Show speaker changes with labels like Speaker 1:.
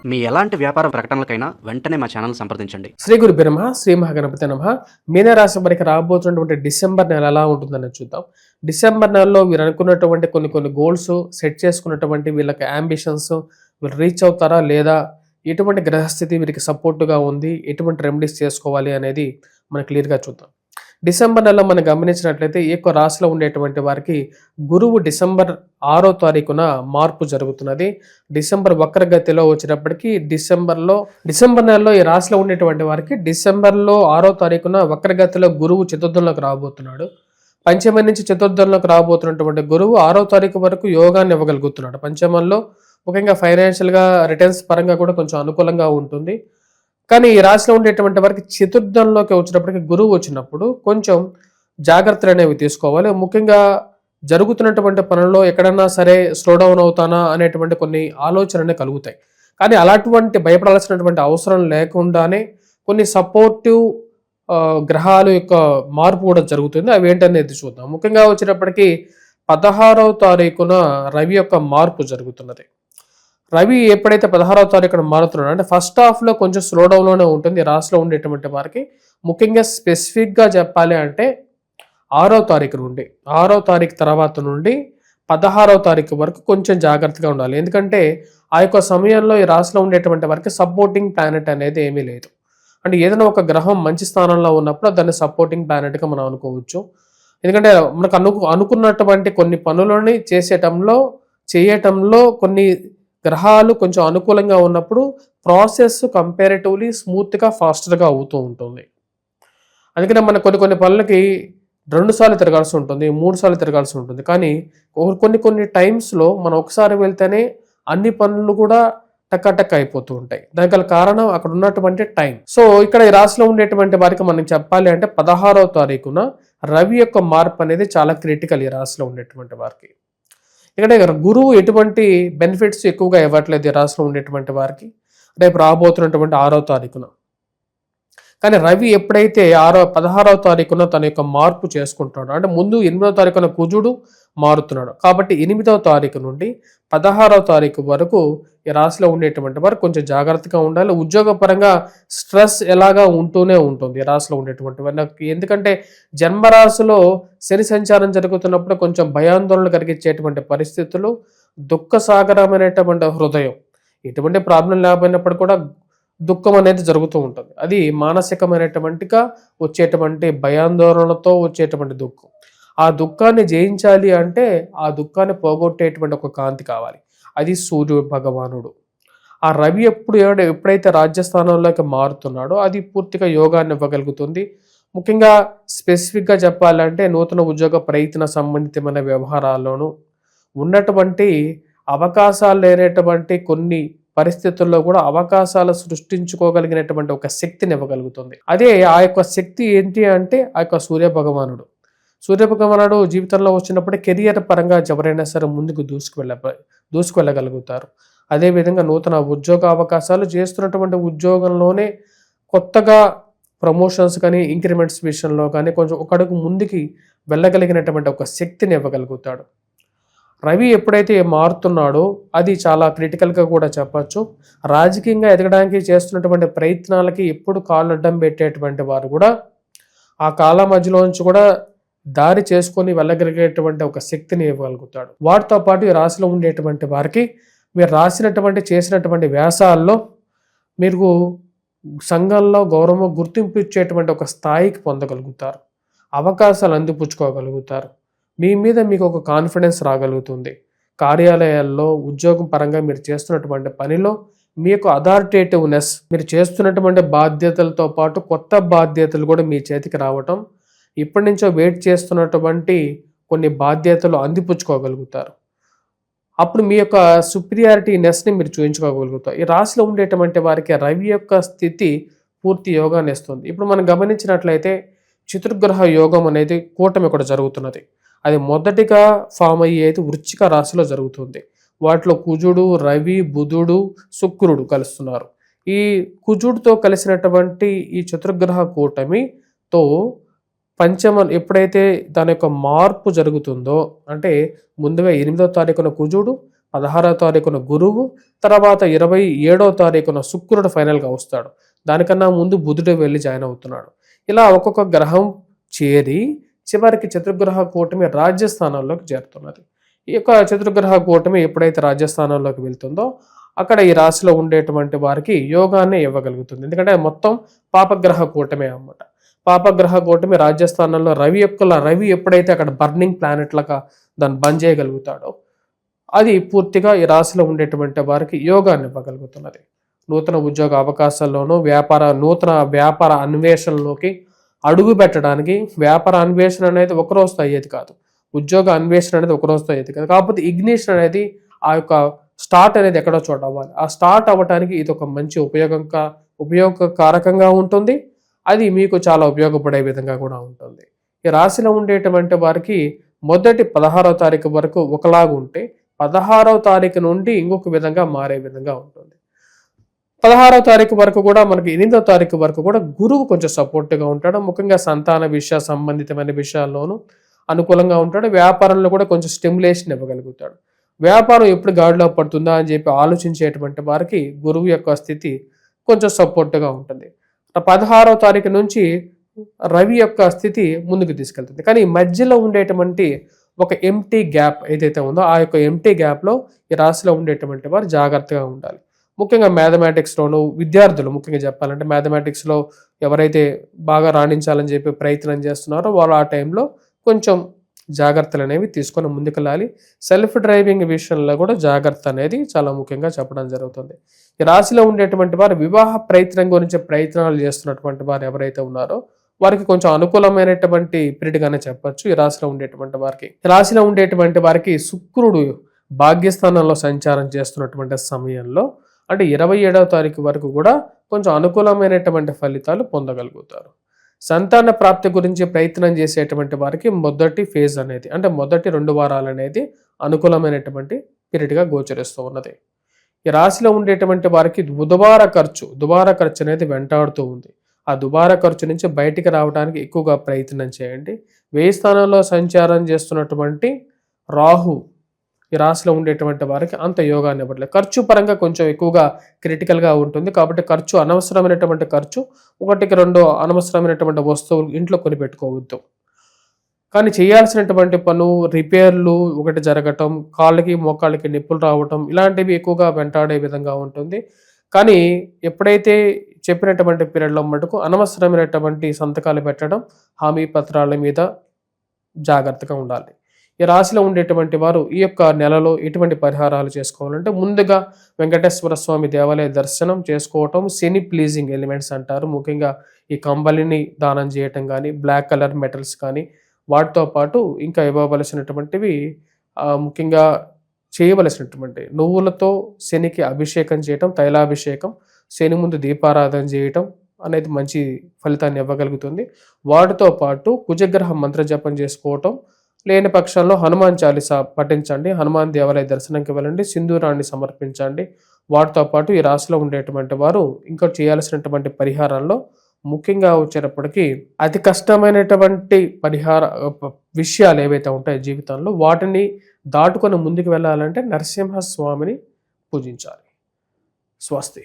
Speaker 1: మీ ఎలాంటి వ్యాపార ప్రకటనలకైనా వెంటనే మా ఛానల్ సంప్రదించండి.
Speaker 2: శ్రీ గురుభ్యో నమః, శ్రీ మహాగణపతి నమః. మీనరాశి వారికి రాబోతున్నటువంటి డిసెంబర్ నెల ఎలా ఉంటుందని చూద్దాం. డిసెంబర్ నెలలో మీరు అనుకున్నటువంటి కొన్ని గోల్స్ సెట్ చేసుకున్నటువంటి వీళ్ళకి అంబిషన్స్ వీళ్ళు రీచ్ అవుతారా లేదా, ఎటువంటి గ్రహస్థితి వీరికి సపోర్టుగా ఉంది, ఎటువంటి రెమెడీస్ చేసుకోవాలి అనేది మనం క్లియర్గా చూద్దాం. డిసెంబర్ నెలలో మనం గమనించినట్లయితే ఈ యొక్క రాశిలో ఉండేటువంటి వారికి గురువు డిసెంబర్ 6వ తారీఖున మార్పు జరుగుతున్నది. డిసెంబర్ వక్రగతిలో వచ్చినప్పటికీ డిసెంబర్ నెలలో ఈ రాశిలో ఉండేటువంటి వారికి డిసెంబర్లో 6వ తారీఖున వక్రగతిలో గురువు చతుర్థంలోకి రాబోతున్నాడు. పంచమం నుంచి చతుర్థంలోకి రాబోతున్నటువంటి గురువు 6వ తారీఖు వరకు యోగాన్ని ఇవ్వగలుగుతున్నాడు. పంచమంలో ముఖ్యంగా ఫైనాన్షియల్గా రిటర్న్స్ పరంగా కూడా కొంచెం అనుకూలంగా ఉంటుంది. కానీ ఈ రాశిలో ఉండేటువంటి వారికి చతుర్థంలోకి వచ్చినప్పటికీ గురువు వచ్చినప్పుడు కొంచెం జాగ్రత్తలు అనేవి తీసుకోవాలి. ముఖ్యంగా జరుగుతున్నటువంటి పనుల్లో ఎక్కడన్నా సరే స్లో డౌన్ అవుతానా అనేటువంటి కొన్ని ఆలోచనలు కలుగుతాయి. కానీ అలాంటి భయపడాల్సినటువంటి అవసరం లేకుండానే కొన్ని సపోర్టివ్ గ్రహాల యొక్క మార్పు కూడా జరుగుతుంది. అవి ఏంటనేది చూద్దాం. ముఖ్యంగా వచ్చేటప్పటికి 16వ తారీఖున రవి యొక్క మార్పు జరుగుతున్నది. రవి ఎప్పుడైతే 16వ తారీఖున మారుతున్నాడు అంటే ఫస్ట్ హాఫ్లో కొంచెం స్లో డౌన్లోనే ఉంటుంది రాశిలో ఉండేటువంటి వారికి. ముఖ్యంగా స్పెసిఫిక్గా చెప్పాలి అంటే 6వ తారీఖు తర్వాత నుండి 16వ తారీఖు వరకు కొంచెం జాగ్రత్తగా ఉండాలి. ఎందుకంటే ఆ యొక్క సమయంలో ఈ రాశిలో ఉండేటువంటి వారికి సపోర్టింగ్ ప్లానెట్ అనేది ఏమీ లేదు. అంటే ఏదైనా ఒక గ్రహం మంచి స్థానంలో ఉన్నప్పుడు దాన్ని సపోర్టింగ్ ప్లానెట్గా మనం అనుకోవచ్చు. ఎందుకంటే మనకు అనుకున్నటువంటి కొన్ని పనులని చేయటంలో కొన్ని గ్రహాలు కొంచెం అనుకూలంగా ఉన్నప్పుడు ప్రాసెస్ కంపారిటివ్లీ స్మూత్గా ఫాస్టర్గా అవుతూ ఉంటుంది. అందుకనే మన కొన్ని పనులకి 2 సార్లు తిరగాల్సి ఉంటుంది, 3 సార్లు తిరగాల్సి ఉంటుంది. కానీ కొన్ని టైమ్స్లో మనం ఒకసారి వెళ్తేనే అన్ని పనులు కూడా టక్క అయిపోతూ ఉంటాయి. దానికి గల కారణం అక్కడ ఉన్నటువంటి టైం. సో ఇక్కడ ఈ రాశిలో ఉండేటువంటి వారికి మనం చెప్పాలి అంటే 16వ తారీఖున రవి యొక్క మార్పు అనేది చాలా క్రిటికల్ ఈ రాశిలో ఉండేటువంటి వారికి. ఇక్కడ గురువు ఎటువంటి బెనిఫిట్స్ ఎక్కువగా ఇవ్వట్లేదు ఈ రాశిలో ఉండేటువంటి వారికి రేపు రాబోతున్నటువంటి 6వ తారీఖున. కానీ రవి ఎప్పుడైతే 16వ తారీఖున తన యొక్క మార్పు చేసుకుంటాడో అంటే ముందు 8వ తారీఖున కుజుడు మారుతున్నాడు. కాబట్టి 8వ తారీఖు నుండి 16వ తారీఖు వరకు ఈ రాశిలో ఉండేటువంటి వారు కొంచెం జాగ్రత్తగా ఉండాలి. ఉద్యోగపరంగా స్ట్రెస్ ఎలాగా ఉంటూనే ఉంటుంది ఈ రాశిలో ఉండేటువంటి వారు. ఎందుకంటే జన్మరాశిలో శని సంచారం జరుగుతున్నప్పుడు కొంచెం భయాందోళన కలిగించేటువంటి పరిస్థితులు, దుఃఖసాగరమైనటువంటి హృదయం, ఎటువంటి ప్రాబ్లం లేకపోయినప్పుడు కూడా దుఃఖం అనేది జరుగుతూ ఉంటుంది. అది మానసికమైనటువంటిగా వచ్చేటువంటి భయాందోళనతో వచ్చేటువంటి దుఃఖం. ఆ దుఃఖాన్ని జయించాలి అంటే ఆ దుఃఖాన్ని పోగొట్టేటువంటి ఒక కాంతి కావాలి. అది సూర్యుడు భగవానుడు. ఆ రవి ఎప్పుడైతే రాజ్యస్థానంలోకి మారుతున్నాడో అది పూర్తిగా యోగాన్ని ఇవ్వగలుగుతుంది. ముఖ్యంగా స్పెసిఫిక్గా చెప్పాలంటే నూతన ఉద్యోగ ప్రయత్న సంబంధితమైన వ్యవహారాల్లోనూ ఉన్నటువంటి అవకాశాలు లేనటువంటి కొన్ని పరిస్థితుల్లో కూడా అవకాశాలు సృష్టించుకోగలిగినటువంటి ఒక శక్తిని ఇవ్వగలుగుతుంది. అదే ఆ యొక్క శక్తి ఏంటి అంటే ఆ యొక్క సూర్యభగవానుడు జీవితంలో వచ్చినప్పుడు కెరియర్ పరంగా ఎవరైనా సరే ముందుకు దూసుకువెళ్ళగలుగుతారు. అదేవిధంగా నూతన ఉద్యోగ అవకాశాలు చేస్తున్నటువంటి ఉద్యోగంలోనే కొత్తగా ప్రమోషన్స్ కానీ ఇంక్రిమెంట్స్ విషయంలో కానీ కొంచెం ఒక అడుగు ముందుకి వెళ్ళగలిగినటువంటి ఒక శక్తిని ఇవ్వగలుగుతాడు. రవి ఎప్పుడైతే మారుతున్నాడో అది చాలా క్రిటికల్గా కూడా చెప్పచ్చు. రాజకీయంగా ఎదగడానికి చేస్తున్నటువంటి ప్రయత్నాలకి ఎప్పుడు కాళ్ళు అడ్డం పెట్టేటువంటి వారు కూడా ఆ కాల మధ్యలోంచి కూడా దారి చేసుకొని వెళ్ళగలిగేటువంటి ఒక శక్తిని ఇవ్వగలుగుతాడు. వాటితో పాటు ఈ రాశిలో ఉండేటువంటి వారికి మీరు చేసినటువంటి వ్యాసాల్లో మీరు సంఘంలో గౌరవం గుర్తింపు ఇచ్చేటువంటి ఒక స్థాయికి పొందగలుగుతారు. అవకాశాలు అందిపుచ్చుకోగలుగుతారు. మీ మీద మీకు ఒక కాన్ఫిడెన్స్ రాగలుగుతుంది. కార్యాలయాల్లో ఉద్యోగం పరంగా మీరు చేస్తున్నటువంటి పనిలో మీ యొక్క అథారిటేటివ్నెస్, మీరు చేస్తున్నటువంటి బాధ్యతలతో పాటు కొత్త బాధ్యతలు కూడా మీ చేతికి రావటం, ఇప్పటి నుంచో వెయిట్ చేస్తున్నటువంటి కొన్ని బాధ్యతలు అందిపుచ్చుకోగలుగుతారు. అప్పుడు మీ యొక్క సుపీరియారిటీనెస్ని మీరు చూపించుకోగలుగుతారు. ఈ రాశిలో ఉండేటువంటి వారికి రవి యొక్క స్థితి పూర్తి యోగాన్ని ఇస్తుంది. ఇప్పుడు మనం గమనించినట్లయితే చతుర్గ్రహ యోగం అనేది కూటమి కూడా జరుగుతున్నది. అది మొదటిగా ఫామ్ అయ్యేది వృశ్చిక రాశిలో జరుగుతుంది. వాటిలో కుజుడు, రవి, బుధుడు, శుక్రుడు కలుస్తున్నారు. ఈ కుజుడితో కలిసినటువంటి ఈ చతుర్గ్రహ కూటమితో పంచమ ఎప్పుడైతే దాని యొక్క మార్పు జరుగుతుందో అంటే ముందుగా 8వ తారీఖున కుజుడు, 16వ తారీఖున గురువు, తర్వాత 27వ తారీఖున శుక్రుడు ఫైనల్గా వస్తాడు. దానికన్నా ముందు బుధుడు వెళ్ళి జాయిన్ అవుతున్నాడు. ఇలా ఒక్కొక్క గ్రహం చేరి చివరికి చతుర్గ్రహ కూటమి రాజ్యస్థానాల్లోకి చేరుతున్నది. ఈ యొక్క చతుర్గ్రహ కూటమి ఎప్పుడైతే రాజ్యస్థానాల్లోకి వెళ్తుందో అక్కడ ఈ రాశిలో ఉండేటువంటి వారికి యోగాన్ని ఇవ్వగలుగుతుంది. ఎందుకంటే మొత్తం పాపగ్రహ కూటమే అన్నమాట. పాపగ్రహ కూటమి రాజ్యస్థానంలో రవి ఎప్పుడైతే అక్కడ బర్నింగ్ ప్లానెట్ లాగా దాన్ని బంద్ చేయగలుగుతాడో అది పూర్తిగా ఈ రాశిలో ఉండేటువంటి వారికి యోగాన్ని ఇవ్వగలుగుతున్నది. నూతన ఉద్యోగ అవకాశాల్లోనూ నూతన వ్యాపార అన్వేషణలోకి అడుగు పెట్టడానికి, వ్యాపార అన్వేషణ అనేది ఒక రోజుతో అయ్యేది కాదు, ఉద్యోగ అన్వేషణ అనేది ఒక రోజుతో అయ్యేది కాదు. కాకపోతే ఇగ్నిషన్ అనేది ఆ యొక్క స్టార్ట్ అనేది ఎక్కడో చోట అవ్వాలి. ఆ స్టార్ట్ అవ్వడానికి ఇది ఒక మంచి ఉపయోగకారకంగా ఉంటుంది. అది మీకు చాలా ఉపయోగపడే విధంగా కూడా ఉంటుంది. ఈ రాశిలో ఉండేటువంటి వారికి మొదటి 16వ తారీఖు వరకు ఒకలాగా ఉంటే 16వ తారీఖు నుండి ఇంకొక విధంగా మారే విధంగా ఉంటుంది. 16వ తారీఖు వరకు కూడా మనకి 8వ తారీఖు వరకు కూడా గురువు కొంచెం సపోర్ట్గా ఉంటాడు. ముఖ్యంగా సంతాన సంబంధితమైన విషయాల్లోనూ అనుకూలంగా ఉంటాడు. వ్యాపారంలో కూడా కొంచెం స్టిమ్యులేషన్ ఇవ్వగలుగుతాడు. వ్యాపారం ఎప్పుడు గాడిలో పడుతుందా అని చెప్పి ఆలోచించేటువంటి వారికి గురువు యొక్క స్థితి కొంచెం సపోర్ట్గా ఉంటుంది. 16వ తారీఖు నుంచి రవి యొక్క స్థితి ముందుకు తీసుకెళ్తుంది. కానీ మధ్యలో ఉండేటువంటి ఒక ఎంటీ గ్యాప్ ఏదైతే ఉందో ఆ యొక్క ఎంటీ గ్యాప్లో ఈ రాశిలో ఉండేటువంటి వారు జాగ్రత్తగా ఉండాలి. ముఖ్యంగా మ్యాథమెటిక్స్లోను విద్యార్థులు, ముఖ్యంగా చెప్పాలంటే మ్యాథమెటిక్స్లో ఎవరైతే బాగా రాణించాలని చెప్పి ప్రయత్నం చేస్తున్నారో వాళ్ళు ఆ టైంలో కొంచెం జాగ్రత్తలు అనేవి తీసుకొని ముందుకెళ్ళాలి. సెల్ఫ్ డ్రైవింగ్ విషయంలో కూడా జాగ్రత్త అనేది చాలా ముఖ్యంగా చెప్పడం జరుగుతుంది. ఈ రాశిలో ఉండేటువంటి వారు వివాహ ప్రయత్నం గురించి ప్రయత్నాలు చేస్తున్నటువంటి వారు ఎవరైతే ఉన్నారో వారికి కొంచెం అనుకూలమైనటువంటి పీరియడ్గానే చెప్పొచ్చు. ఈ రాశిలో ఉండేటువంటి వారికి, ఈ రాశిలో ఉండేటువంటి వారికి శుక్రుడు భాగ్యస్థానంలో సంచారం చేస్తున్నటువంటి సమయంలో అంటే 27వ తారీఖు వరకు కూడా కొంచెం అనుకూలమైనటువంటి ఫలితాలు పొందగలుగుతారు. సంతాన ప్రాప్తి గురించి ప్రయత్నం చేసేటువంటి వారికి మొదటి ఫేజ్ అనేది అంటే మొదటి 2 వారాలు అనేది అనుకూలమైనటువంటి పీరియడ్గా గోచరిస్తూ ఉన్నది. ఈ రాశిలో ఉండేటువంటి వారికి దుబారా ఖర్చు అనేది వెంటాడుతూ ఉంది. ఆ దుబారా ఖర్చు నుంచి బయటికి రావడానికి ఎక్కువగా ప్రయత్నం చేయండి. 1000 స్థానంలో సంచారం చేస్తున్నటువంటి రాహు ఈ రాశిలో ఉండేటువంటి వారికి అంత యోగాన్ని ఇవ్వట్లేదు. ఖర్చు పరంగా కొంచెం ఎక్కువగా క్రిటికల్గా ఉంటుంది. కాబట్టి అనవసరమైనటువంటి ఖర్చు 1-2 అనవసరమైనటువంటి వస్తువులు ఇంట్లో కొనిపెట్టుకోవద్దు. కానీ చేయాల్సినటువంటి రిపేర్లు ఒకటి జరగటం, కాళ్ళకి మోకాళ్ళకి నొప్పులు రావటం ఇలాంటివి ఎక్కువగా వెంటాడే విధంగా ఉంటుంది. కానీ ఎప్పుడైతే చెప్పినటువంటి పీరియడ్లో మటుకు అనవసరమైనటువంటి సంతకాలు పెట్టడం, హామీ పత్రాల మీద జాగ్రత్తగా ఉండాలి. ఈ రాశిలో ఉండేటువంటి వారు ఈ యొక్క నెలలో ఎటువంటి పరిహారాలు చేసుకోవాలంటే ముందుగా వెంకటేశ్వర స్వామి దేవాలయ దర్శనం చేసుకోవటం, శని ప్లీజింగ్ ఎలిమెంట్స్ అంటారు. ముఖ్యంగా ఈ కంబలిని దానం చేయటం కానీ, బ్లాక్ కలర్ మెటల్స్ కానీ, వాటితో పాటు ఇంకా ఇవ్వవలసినటువంటివి ముఖ్యంగా చేయవలసినటువంటి నువ్వులతో శనికి అభిషేకం చేయటం, తైలాభిషేకం, శని ముందు దీపారాధన చేయటం అనేది మంచి ఫలితాన్ని ఇవ్వగలుగుతుంది. వాటితో పాటు కుజగ్రహ మంత్ర జపం చేసుకోవటం, లేని పక్షంలో హనుమాన్ చాలీసా పఠించండి, హనుమాన్ దేవాలయ దర్శనంకి వెళ్ళండి, సింధూరాన్ని సమర్పించండి. వాటితో పాటు ఈ రాశిలో ఉండేటువంటి వారు ఇంకా చేయాల్సినటువంటి పరిహారాల్లో ముఖ్యంగా వచ్చేటప్పటికి అతి కష్టమైనటువంటి విషయాలు ఏవైతే ఉంటాయో జీవితంలో వాటిని దాటుకొని ముందుకు వెళ్ళాలంటే నరసింహస్వామిని పూజించాలి. స్వస్తి.